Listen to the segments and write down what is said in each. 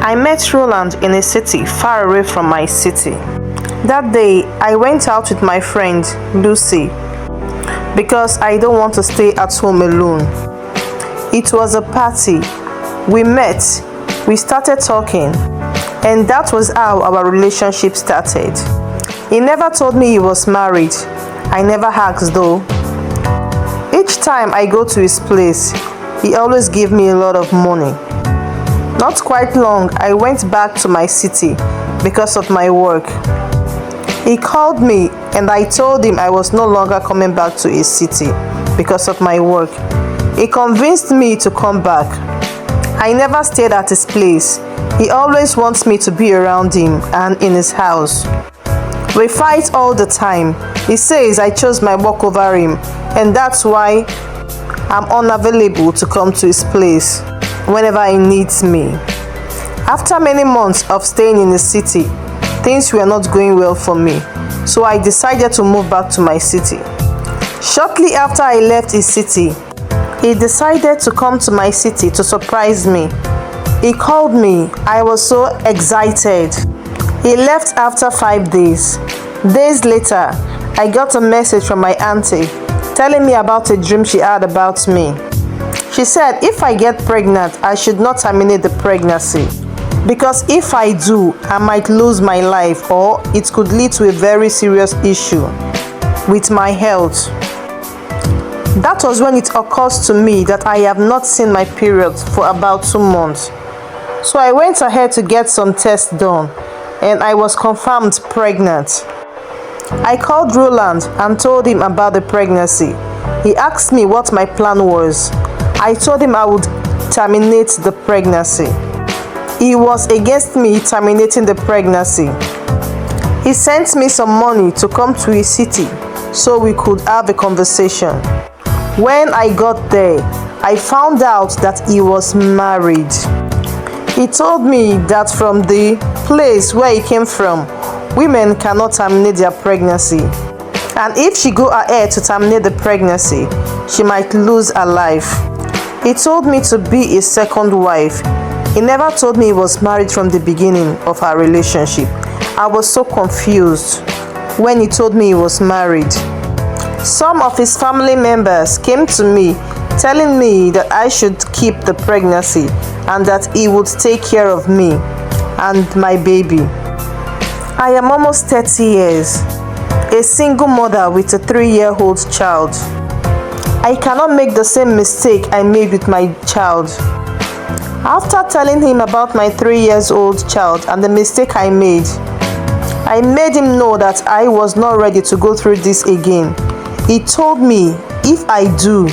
I met Roland in a city far away from my city. That day, I went out with my friend Lucy because I don't want to stay at home alone. It was a party. We met, we started talking, and that was how our relationship started. He never told me he was married. I never asked though. Each time I go to his place, he always gives me a lot of money. Not quite long, I went back to my city because of my work. He called me and I told him I was no longer coming back to his city because of my work. He convinced me to come back. I never stayed at his place. He always wants me to be around him and in his house. We fight all the time. He says I chose my work over him, and that's why I'm unavailable to come to his place whenever he needs me. After many months of staying in the city, things were not going well for me, so I decided to move back to my city. Shortly after I left his city, he decided to come to my city to surprise me. He called me. I was so excited. He left after 5 days. Days later, I got a message from my auntie telling me about a dream she had about me. She said if I get pregnant, I should not terminate the pregnancy, because if I do, I might lose my life or it could lead to a very serious issue with my health. That was when it occurs to me that I have not seen my period for about 2 months. So I went ahead to get some tests done and I was confirmed pregnant. I called Roland and told him about the pregnancy. He asked me what my plan was. I told him I would terminate the pregnancy. He was against me terminating the pregnancy. He sent me some money to come to his city so we could have a conversation. When I got there, I found out that he was married. He told me that from the place where he came from, women cannot terminate their pregnancy. And if she go ahead to terminate the pregnancy, she might lose her life. He told me to be his second wife. He never told me he was married from the beginning of our relationship. I was so confused when he told me he was married. Some of his family members came to me telling me that I should keep the pregnancy and that he would take care of me and my baby. I am almost 30 years, a single mother with a 3-year-old child. I cannot make the same mistake I made with my child. After telling him about my 3-year-old child and the mistake I made him know that I was not ready to go through this again. He told me if I do,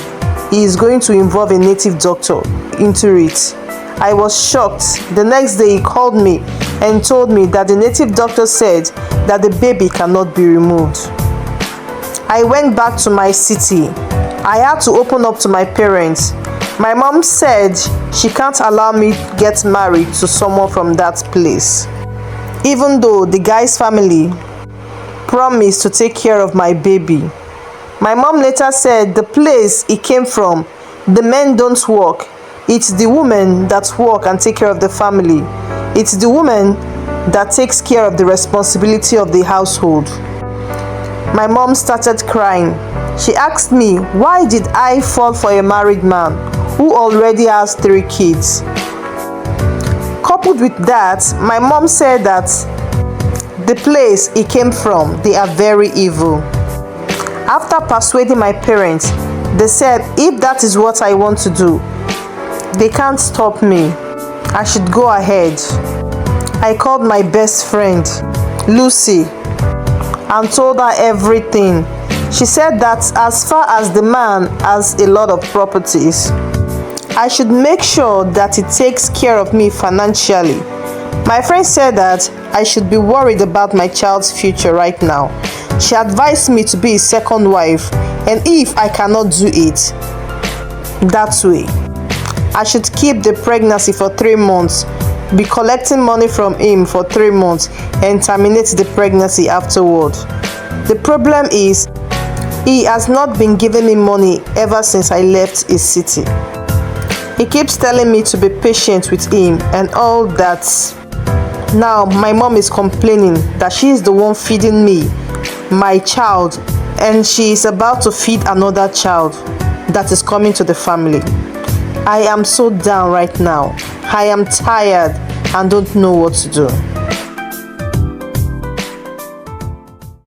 he is going to involve a native doctor into it. I was shocked. The next day he called me and told me that the native doctor said that the baby cannot be removed. I went back to my city. I had to open up to my parents. My mom said she can't allow me to get married to someone from that place, even though the guy's family promised to take care of my baby. My mom later said the place he came from, the men don't work. It's the women that work and take care of the family. It's the woman that takes care of the responsibility of the household. My mom started crying. She asked me, why did I fall for a married man who already has 3 kids? Coupled with that, my mom said that the place he came from, they are very evil. After persuading my parents, they said if that is what I want to do, they can't stop me. I should go ahead. I called my best friend, Lucy, and told her everything. She said that as far as the man has a lot of properties, I should make sure that he takes care of me financially. My friend said that I should be worried about my child's future right now. She advised me to be his second wife, and if I cannot do it that way, I should keep the pregnancy for 3 months, be collecting money from him for 3 months, and terminate the pregnancy afterward. The problem is, he has not been giving me money ever since I left his city. He keeps telling me to be patient with him and all that. Now my mom is complaining that she is the one feeding me, my child, and she is about to feed another child that is coming to the family. I am so down right now. I am tired and don't know what to do.